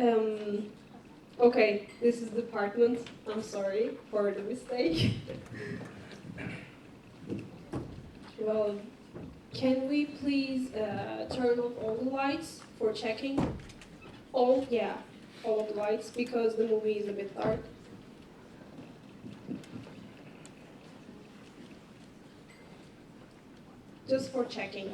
Um, okay, this is the department. I'm sorry for the mistake. Well, can we please turn off all the lights for checking? All, yeah, all of the lights because the movie is a bit dark. Just for checking.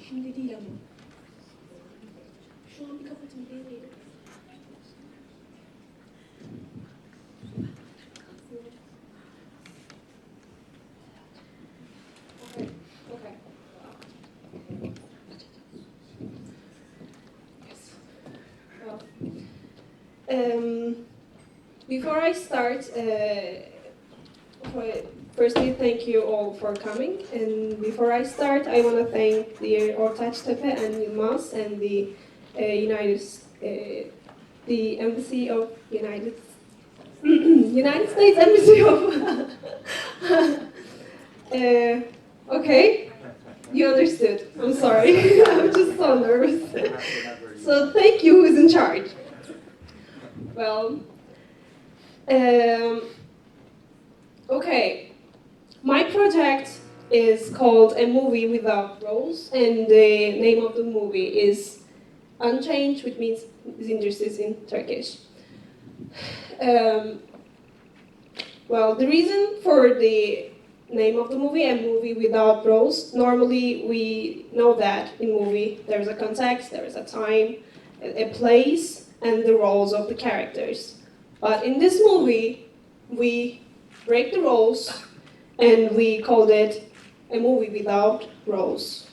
Şimdi değil ama. Şu an bir kapatın deneyelim. Okay. Okay. Yes. Well, before I start, firstly, thank you all for coming. And before I start, I want to thank the Ortaçtepe and Yılmaz and the the Embassy of United States Embassy of. Okay, you understood. I'm sorry. I'm just so nervous. So thank you. Who's in charge? Well. Okay, my project is called A Movie Without Roles, and the name of the movie is Unchanged, which means Zindersiz in Turkish. Well, the reason for the name of the movie, A Movie Without Roles, normally we know that in movie there is a context, there is a time, a place, and the roles of the characters. But in this movie, we break the roles, and we called it A Movie Without Roles.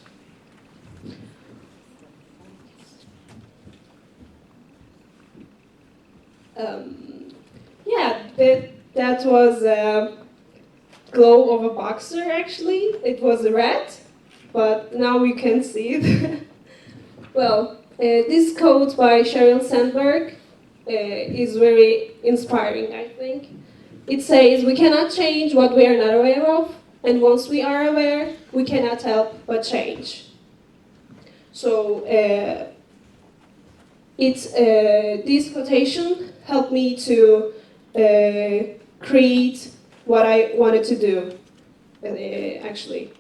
Yeah, that was a glow of a boxer, actually. It was a rat, but now you can see it. Well, this quote by Sheryl Sandberg is very inspiring, I think. It says, "We cannot change what we are not aware of, and once we are aware, we cannot help but change." So this quotation helped me to create what I wanted to do, actually.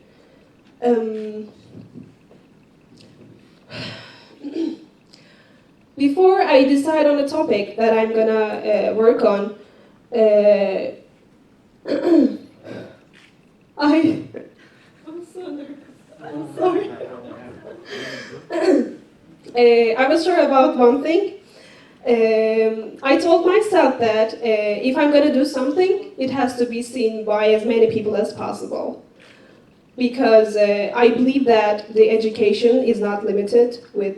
Before I decide on a topic that I'm gonna work on, I'm so nervous. I'm sorry. I was sure about one thing. I told myself that if I'm going to do something, it has to be seen by as many people as possible. Because I believe that the education is not limited with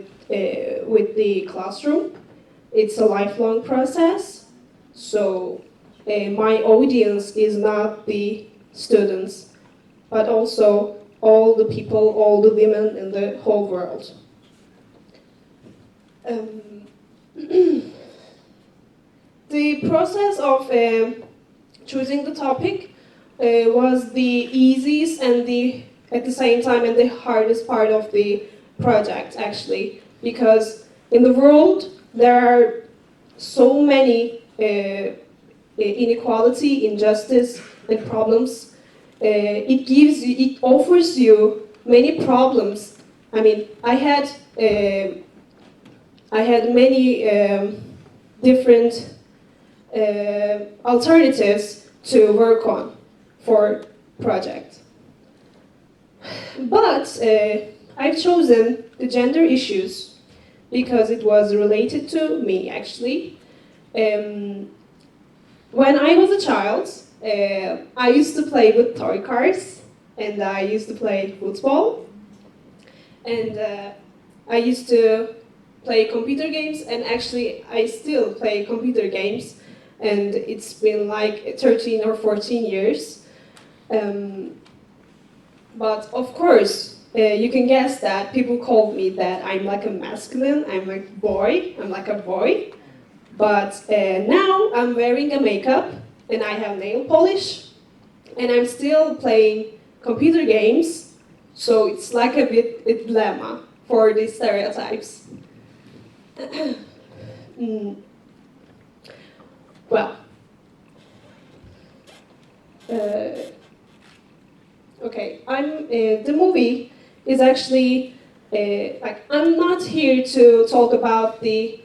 the classroom. It's a lifelong process. So my audience is not the students, but also all the people, all the women in the whole world. The process of choosing the topic was the easiest and at the same time and the hardest part of the project, actually, because in the world there are so many inequality, injustice, and problems. It offers you many problems. I mean, I had many different alternatives to work on for project. But I've chosen the gender issues because it was related to me, actually. When I was a child, I used to play with toy cars, and I used to play football, and I used to play computer games, and actually I still play computer games, and it's been like 13 or 14 years. But of course, you can guess that people called me that I'm like a masculine, I'm like a boy. But now I'm wearing a makeup and I have nail polish and I'm still playing computer games. So it's like a bit a dilemma for these stereotypes. Mm. Well, okay, the movie is actually, like, I'm not here to talk about the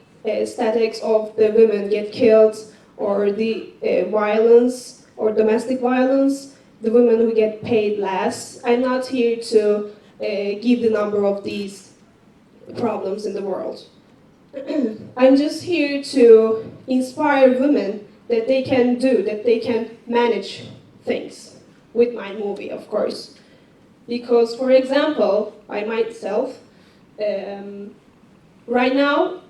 statics of the women get killed or the violence or domestic violence, the women who get paid less. I'm not here to give the number of these problems in the world. I'm just here to inspire women that they can manage things with my movie, of course. Because, for example, I myself, right now,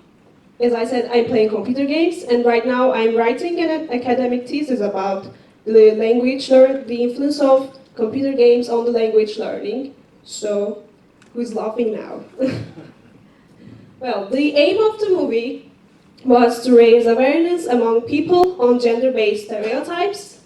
as I said, I'm playing computer games, and right now I'm writing an academic thesis about the the influence of computer games on the language learning. So, who's laughing now? Well, the aim of the movie was to raise awareness among people on gender-based stereotypes,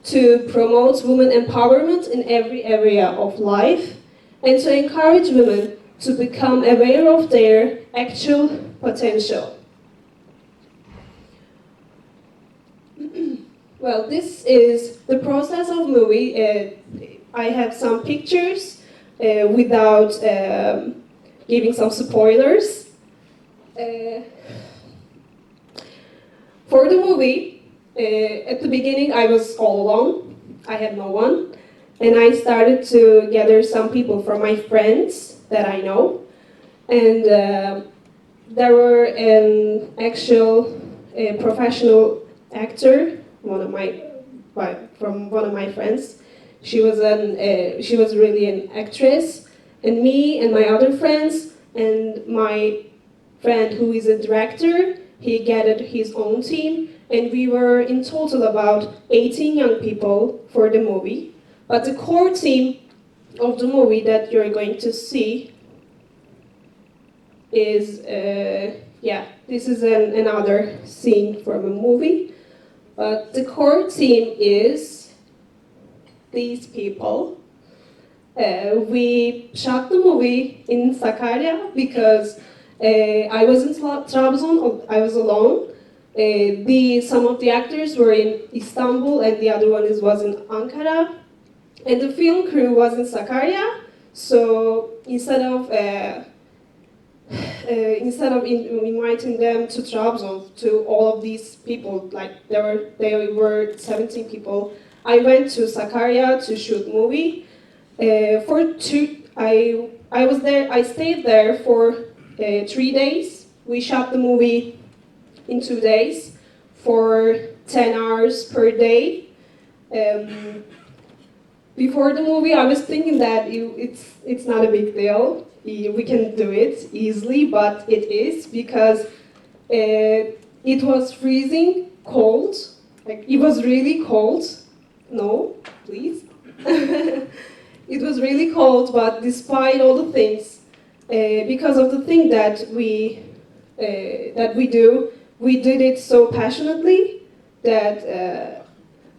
to promote women empowerment in every area of life, and to encourage women to become aware of their actual potential. Well, this is the process of movie. I have some pictures without giving some spoilers. For the movie, at the beginning I was all alone. I had no one. And I started to gather some people from my friends that I know. And there were an actual professional actor, from one of my friends. She was really an actress. And me and my other friends and my friend who is a director, he gathered his own team, and we were in total about 18 young people for the movie. But the core team of the movie that you're going to see is, this is another scene from a movie. But the core team is these people. We shot the movie in Sakarya because I was in Trabzon, I was alone. Some of the actors were in Istanbul and the other one was in Ankara. And the film crew was in Sakarya, so instead of inviting them to Trabzon, to all of these people, like there were 17 people, I went to Sakarya to shoot movie. I stayed there for 3 days. We shot the movie in 2 days for 10 hours per day. Before the movie, I was thinking that it's not a big deal. We can do it easily, but it is because it was freezing cold. Like, it was really cold. No, please. It was really cold, but despite all the things, because of the thing that we do, we did it so passionately that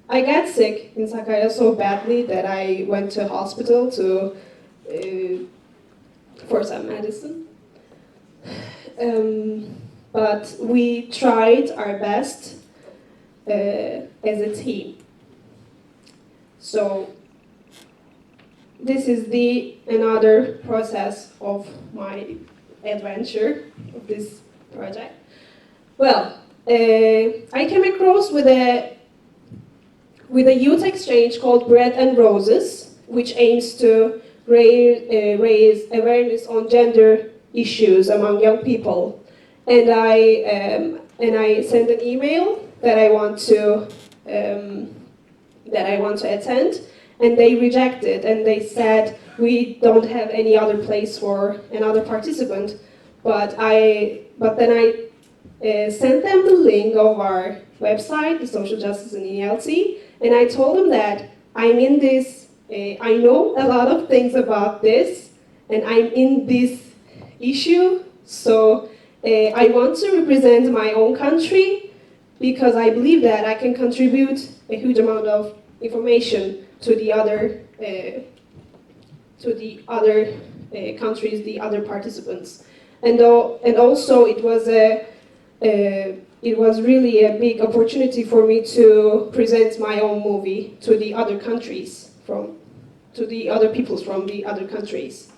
I got sick in Sakarya so badly that I went to hospital for some medicine. But we tried our best as a team. So this is another process of my adventure of this project. Well, I came across with a youth exchange called Bread and Roses, which aims to raise awareness on gender issues among young people. And I sent an email that I want to attend, and they rejected, and they said we don't have any other place for another participant. But then I sent them the link of our website, the Social Justice in ELT, and I told them that I'm in this I know a lot of things about this, and I'm in this issue, so I want to represent my own country because I believe that I can contribute a huge amount of information to the other countries, the other participants, and also it was really a big opportunity for me to present my own movie to the other countries, to the other peoples from the other countries.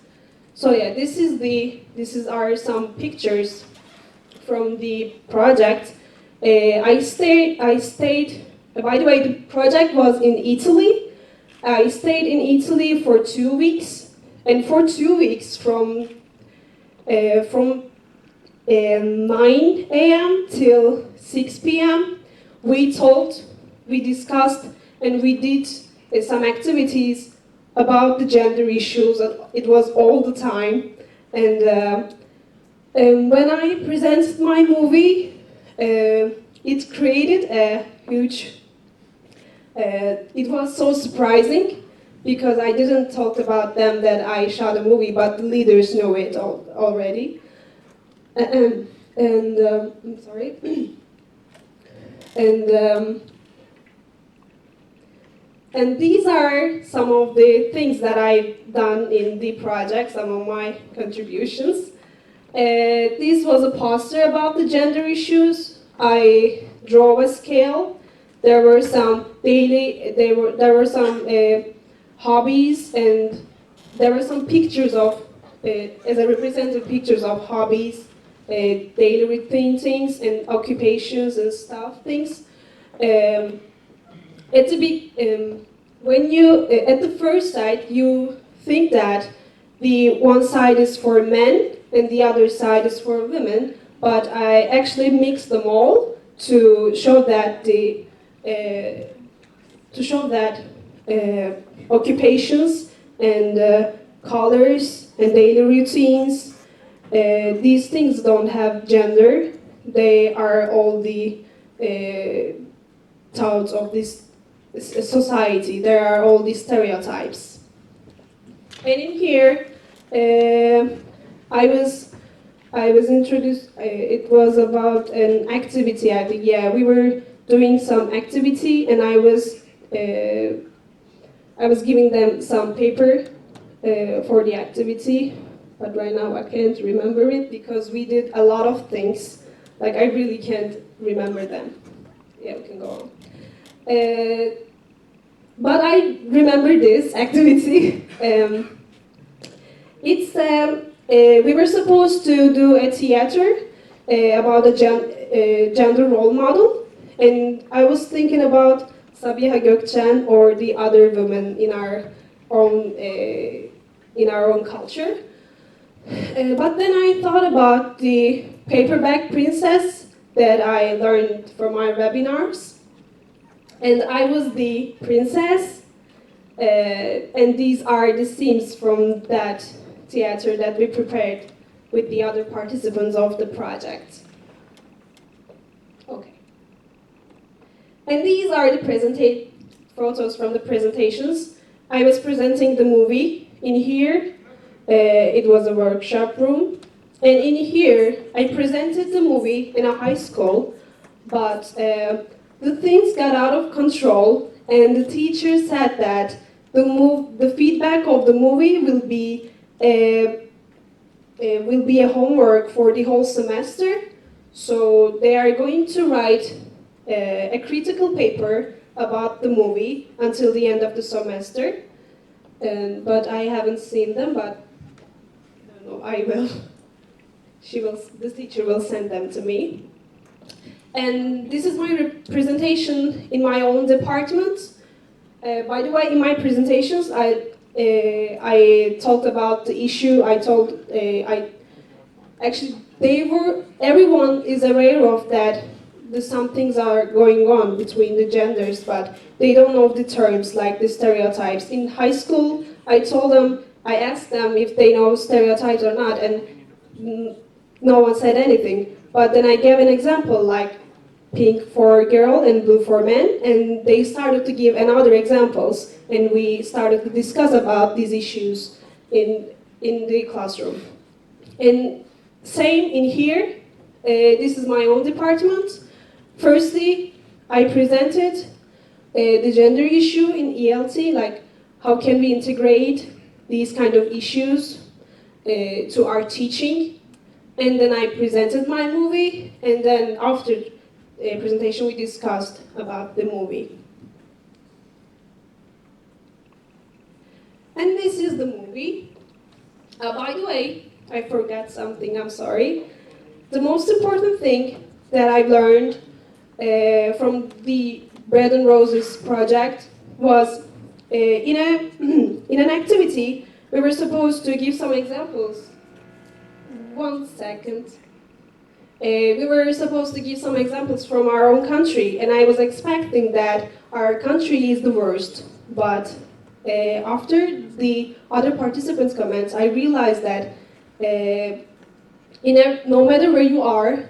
So yeah, this are some pictures from the project. I stayed. By the way, the project was in Italy. I stayed in Italy for 2 weeks, and for 2 weeks from 9 a.m. till 6 p.m. we talked, we discussed, and we did some activities about the gender issues. It was all the time, and when I presented my movie, it created a huge. It was so surprising because I didn't talk about them that I shot a movie, but the leaders know it already. I'm sorry. And these are some of the things that I've done in the project, some of my contributions. This was a poster about the gender issues. I draw a scale. There were some hobbies, and there were some pictures of, as I represented pictures of hobbies, daily routine things, and occupations and stuff things. When you at the first sight you think that the one side is for men and the other side is for women, but I actually mixed them all to show that occupations and colors and daily routines, these things don't have gender. They are all the thoughts of this society. There are all these stereotypes. And in here, I was introduced. It was about an activity. I think, yeah, we were doing some activity, and I was giving them some paper for the activity, but right now I can't remember it because we did a lot of things. Like, I really can't remember them. Yeah, we can go on. But I remember this activity. We were supposed to do a theater about a gender role model, and I was thinking about Sabiha Gökçen or the other women in our own culture. But then I thought about the paperback princess that I learned from my webinars, and I was the princess, and these are the scenes from that theater that we prepared with the other participants of the project. Okay. And these are the photos from the presentations. I was presenting the movie. In here, it was a workshop room. And in here, I presented the movie in a high school, but the things got out of control, and the teacher said that the feedback of the movie will be a homework for the whole semester. So they are going to write a critical paper about the movie until the end of the semester. But I haven't seen them, but I don't know, I will. The teacher will send them to me. And this is my presentation in my own department. By the way, in my presentations, I talked about the issue. Everyone is aware of that. Some things are going on between the genders, but they don't know the terms like the stereotypes. In high school, I asked them if they know stereotypes or not, and no one said anything. But then I gave an example, like pink for girl and blue for men, and they started to give another examples, and we started to discuss about these issues in the classroom. And same in here, this is my own department. Firstly, I presented the gender issue in ELT, like how can we integrate these kind of issues to our teaching. And then I presented my movie, and then after the presentation we discussed about the movie. And this is the movie. By the way, I forgot something, I'm sorry. The most important thing that I learned from the Bread and Roses project was in an activity, we were supposed to give some examples. 1 second. We were supposed to give some examples from our own country, and I was expecting that our country is the worst. But after the other participants' comments, I realized that no matter where you are,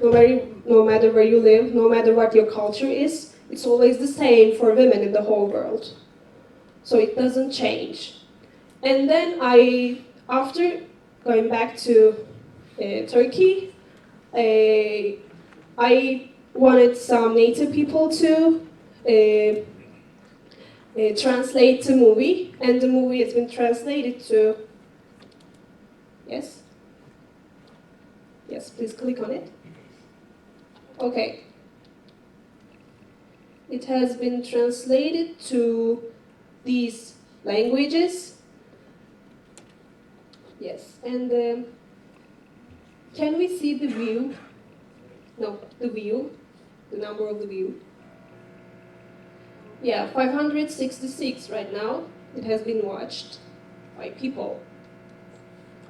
no matter where you live, no matter what your culture is, it's always the same for women in the whole world. So it doesn't change. And then after going back to Turkey, I wanted some native people to translate the movie, and the movie has been translated to, yes? Yes, please click on it. Okay. It has been translated to these languages. Yes, and can we see the view? No, the view, the number of the view. Yeah, 566 right now. It has been watched by people.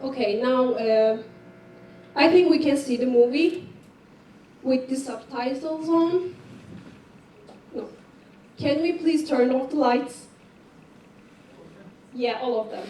Okay, now I think we can see the movie with the subtitles on. No. Can we please turn off the lights? Yeah, all of them.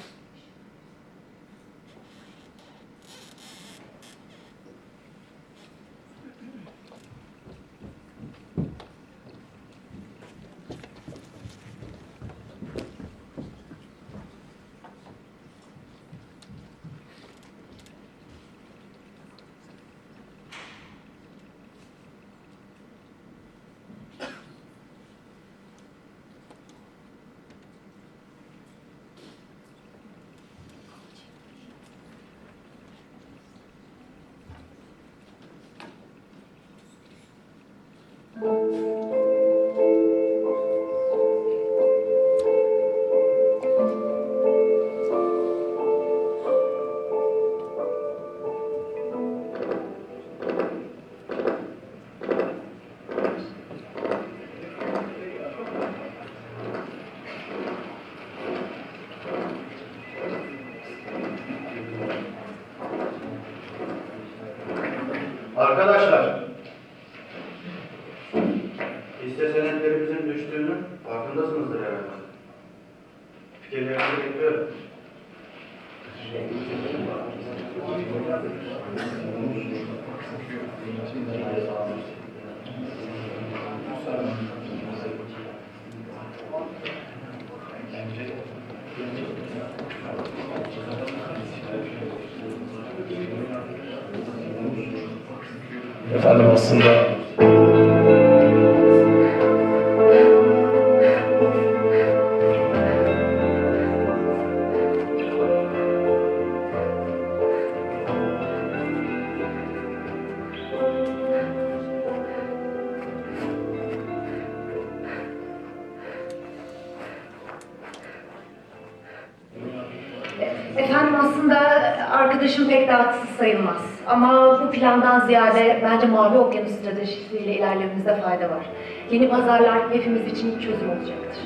Arkadaşlar, hisse senetlerimizin düştüğünü farkındasınızdır herhalde. Fikirlerinizi bekliyorum. Efendim aslında Efendim aslında arkadaşım pek de haksız sayılmaz. Ama bu plandan ziyade bence Mavi Okyanus stratejisiyle ilerlememizde fayda var. Yeni pazarlar hepimiz için çözüm olacaktır.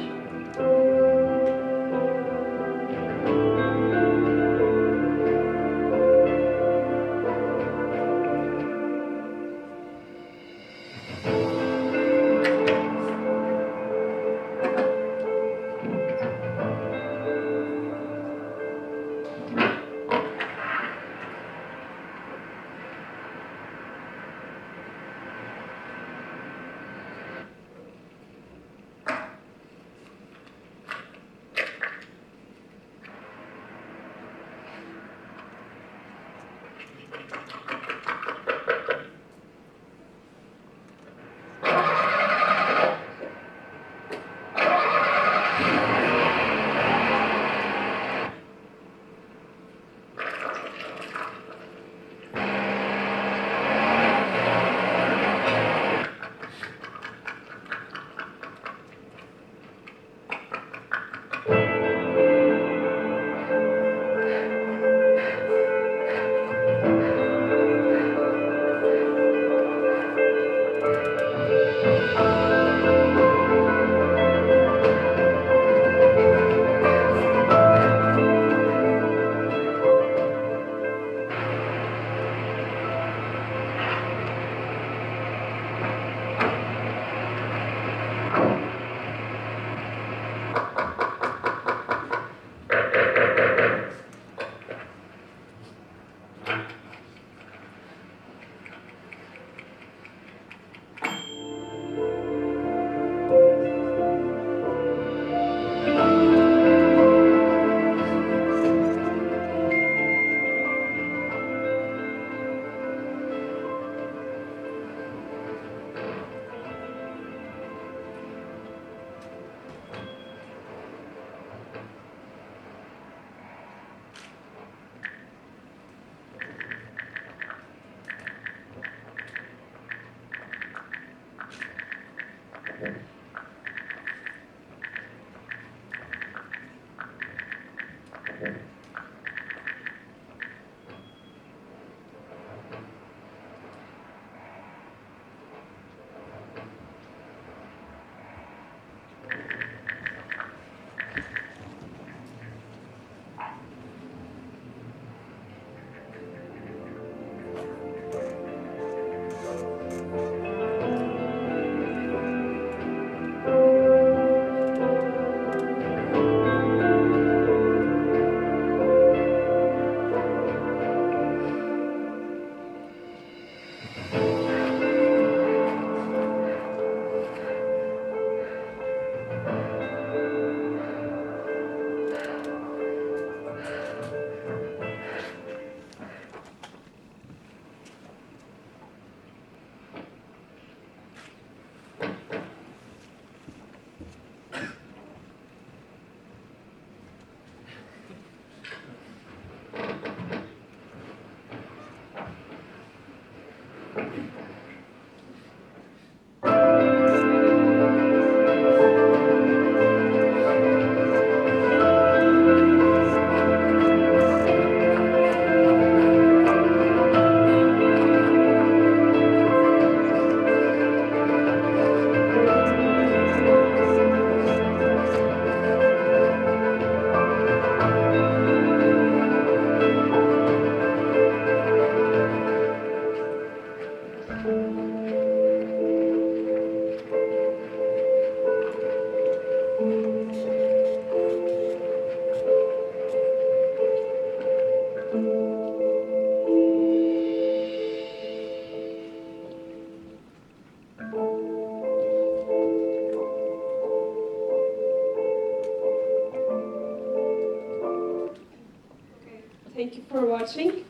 thank you for watching.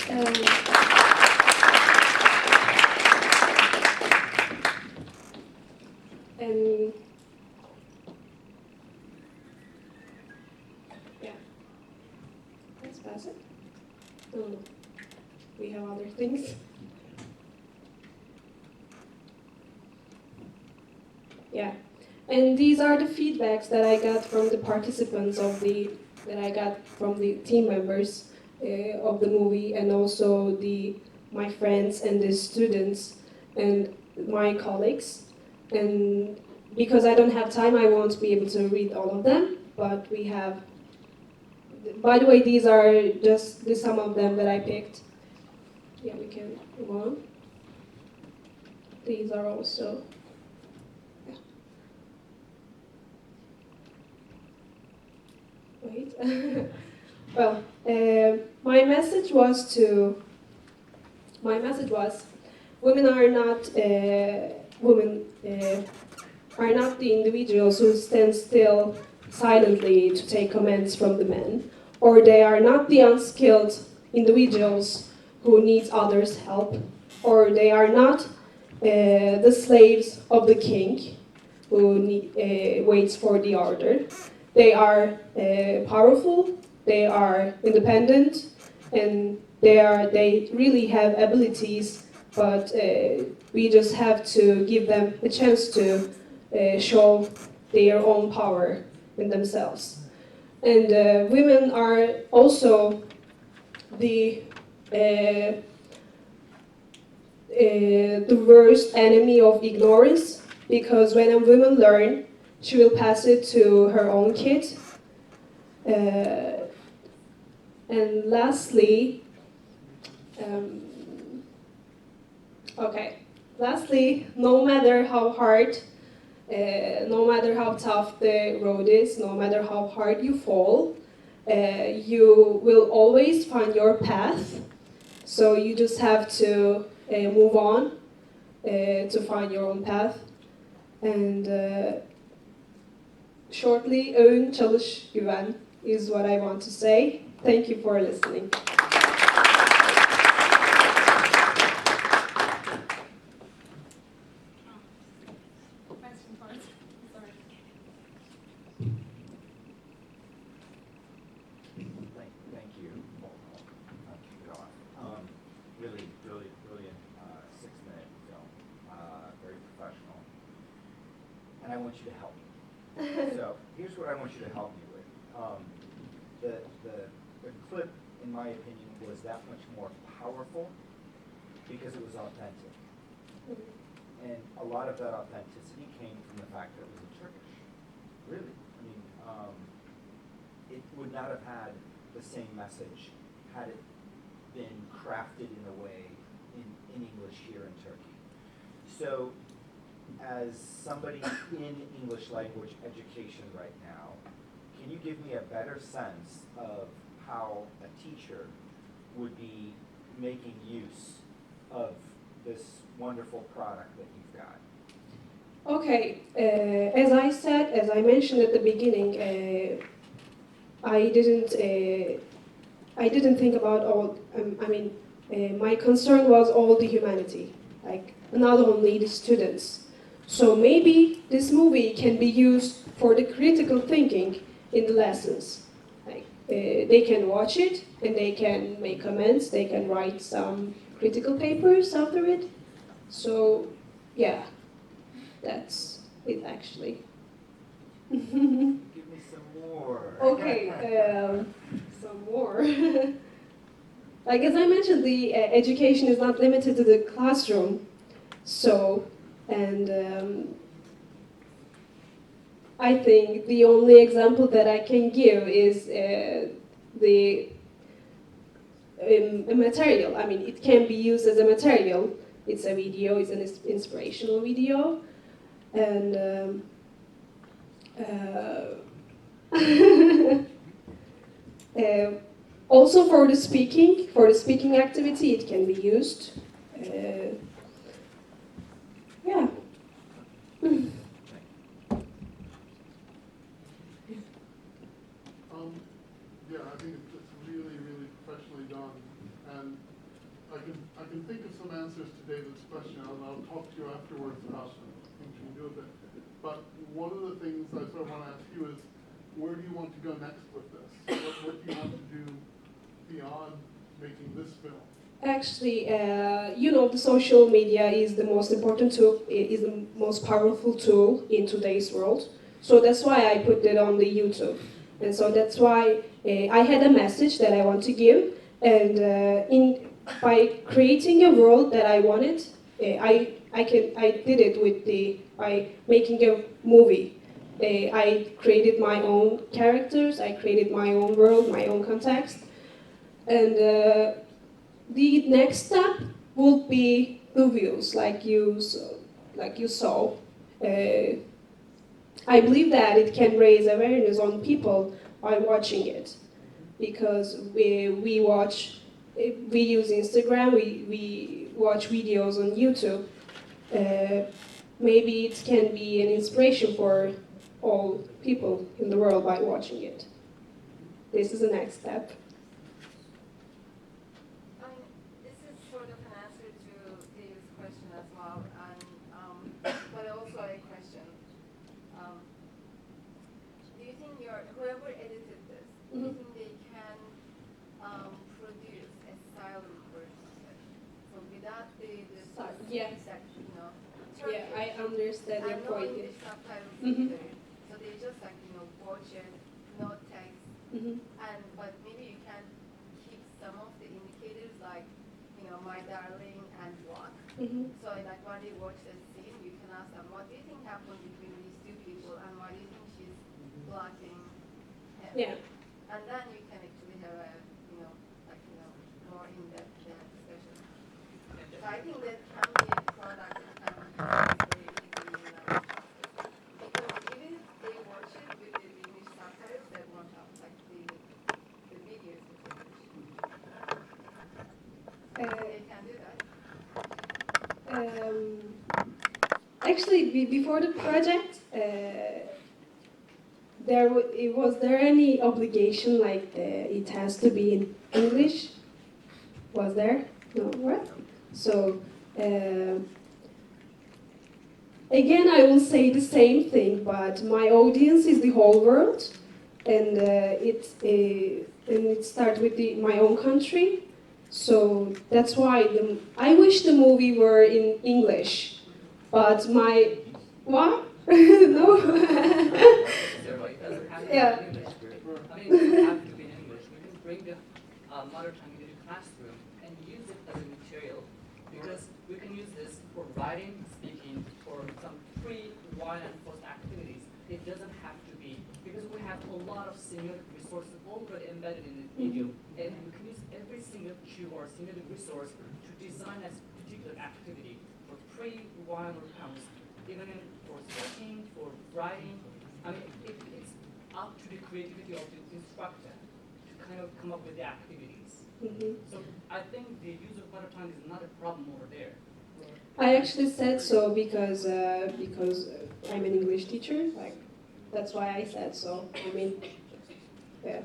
Um, and yeah, let's pass it. No, we have other things. Yeah, and these are the feedbacks that I got from the participants that I got from the team members of the movie, and also my friends and the students and my colleagues. And because I don't have time, I won't be able to read all of them. But we have. By the way, these are just some of them that I picked. Yeah, we can move on. These are also. Wait. Well, my message was women are not the individuals who stand still silently to take commands from the men, or they are not the unskilled individuals who need others' help, or they are not the slaves of the king who waits for the order. They are powerful, they are independent, and they really have abilities, but we just have to give them a chance to show their own power in themselves. And women are also the worst enemy of ignorance, because when a woman learns, she will pass it to her own kid. And lastly, no matter how hard, no matter how tough the road is, no matter how hard you fall, you will always find your path. So you just have to move on to find your own path. And shortly, Öğün Çalış Güven is what I want to say. Thank you for listening. Thank you. I'll kick it off. Really brilliant 6-minute film. Very professional. And I want you to help me. So here's what I want you to help me with. The clip, in my opinion, was that much more powerful because it was authentic. And a lot of that authenticity came from the fact that it was in Turkish. Really. I mean, it would not have had the same message had it been crafted in a way in English here in Turkey. So, as somebody in English language education right now, can you give me a better sense of how a teacher would be making use of this wonderful product that you've got? Okay, as I mentioned at the beginning, I didn't think about all. My concern was all the humanity, like not only the students. So maybe this movie can be used for the critical thinking in the lessons. Like they can watch it and they can make comments. They can write some critical papers after it. So yeah, that's it actually. Give me some more. Okay, some more. Like as I mentioned, the education is not limited to the classroom. So, and I think the only example that I can give is the material. I mean, it can be used as a material. It's a video, it's an inspirational video. And also for the speaking activity, it can be used. Yeah. Yeah, I think it's to you afterwards about things you can do with it. But one of the things I sort of want to ask you is, where do you want to go next with this? What do you want to do beyond making this film? Actually, the social media is the most important tool, is the most powerful tool in today's world. So that's why I put it on the YouTube. And so that's why I had a message that I want to give. And by creating a world that I wanted, I did it by making a movie. I created my own characters, I created my own world, my own context. And the next step would be the views, like you saw. I believe that it can raise awareness on people by watching it, because we use Instagram, we watch videos on YouTube. Maybe it can be an inspiration for all people in the world by watching it. This is the next step. This is sort of an answer to David's question as well, and but also a question. Do you think whoever edited this, do you think they can produce a silent version of it? So without the Yeah. Turkish, Yeah, I understand your and no point. English subtitles Mhm. either. So they just watch it, no text, but maybe you can keep some of the indicators like my darling and walk. So when they watch the scene, you can ask them, what do you think happened between these two people, and why do you think she's blocking him? Yeah. And then you can actually have a more in-depth discussion. So I think that can be a product that can be very easily because even if they watch it with the English subtitles, that won't help the videos in Turkish. They can do that. Actually, before the project, was there any obligation it has to be in English? Was there? No, what? So again, I will say the same thing, but my audience is the whole world, and it starts with my own country. So that's why I wish the movie were in English, but what? No. Yeah. I mean, it doesn't have to be in English. We can bring the mother tongue into the classroom and use it as a material, because we can use this for writing, speaking, or some pre-while and post activities. It doesn't have to be, because we have a lot of similar resources already embedded in the video, and we can use every single cue or single resource to design a particular activity for pre-while or post, even for speaking, for writing. I mean, it's up to the creativity of the instructor to kind of come up with the activities. So I think the use of mother tongue is not a problem over there. I actually said so because I'm an English teacher. That's why I said so. I mean, yeah.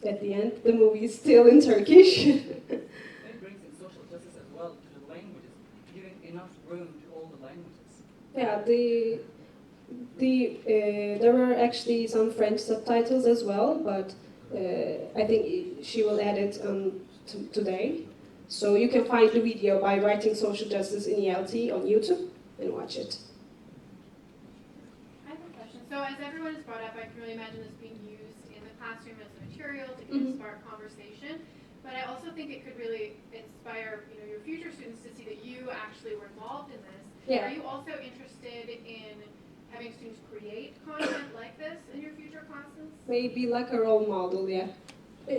At the end, the movie is still in Turkish. It brings in social justice as well to the languages, giving enough room to all the languages. Yeah, there were actually some French subtitles as well, but I think she will add it today. So you can find the video by writing social justice in ELT on YouTube and watch it. I have a question. So as everyone has brought up, I can really imagine this being used in the classroom as a material to kind of spark conversation. But I also think it could really inspire your future students to see that you actually were involved in this. Yeah. Are you also interested in having students create content like this in your future classes? Maybe like a role model, yeah.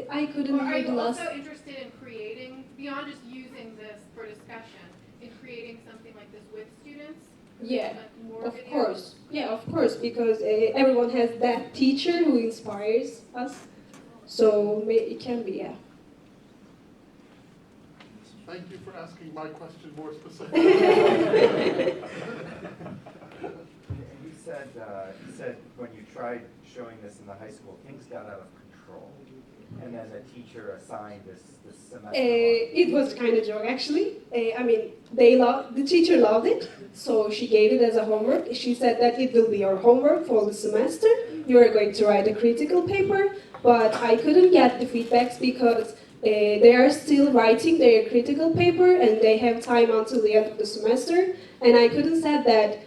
I couldn't Or are hear the you last. also interested in creating, beyond just using this for discussion, in creating something like this with students? Yeah, Like more of videos? course. Yeah, of course, because everyone has that teacher who inspires us. So it can be, yeah. Thank you for asking my question more specifically. And you said when you tried showing this in the high school, things got out of control. And then the teacher assigned this semester. It was kind of joke actually. I mean, the teacher loved it, so she gave it as a homework. She said that it will be your homework for the semester. You are going to write a critical paper, but I couldn't get the feedbacks because they are still writing their critical paper and they have time until the end of the semester. And I couldn't say that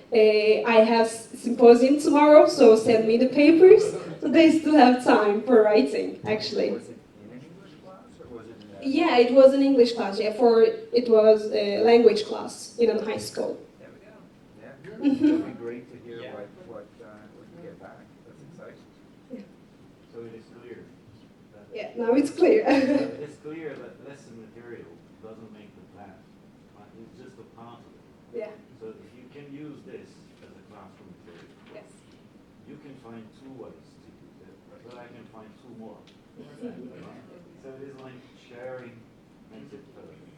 I have symposium tomorrow, so send me the papers. So they still have time for writing, actually. Was it in an English class or was it in a? Yeah, it was an English class. Yeah, it was a language class in a high school. There we go. Yeah, it'd be great to hear Yeah. what you get back. That's exciting. So it is clear. That Yeah, now it's clear. It's clear that lesson material doesn't make the class, but it's just a part of it. Yeah. So if you can use this as a classroom material, Yes. you can find 2 ways to use it, but I can find 2 more. So it is like sharing makes it perfect.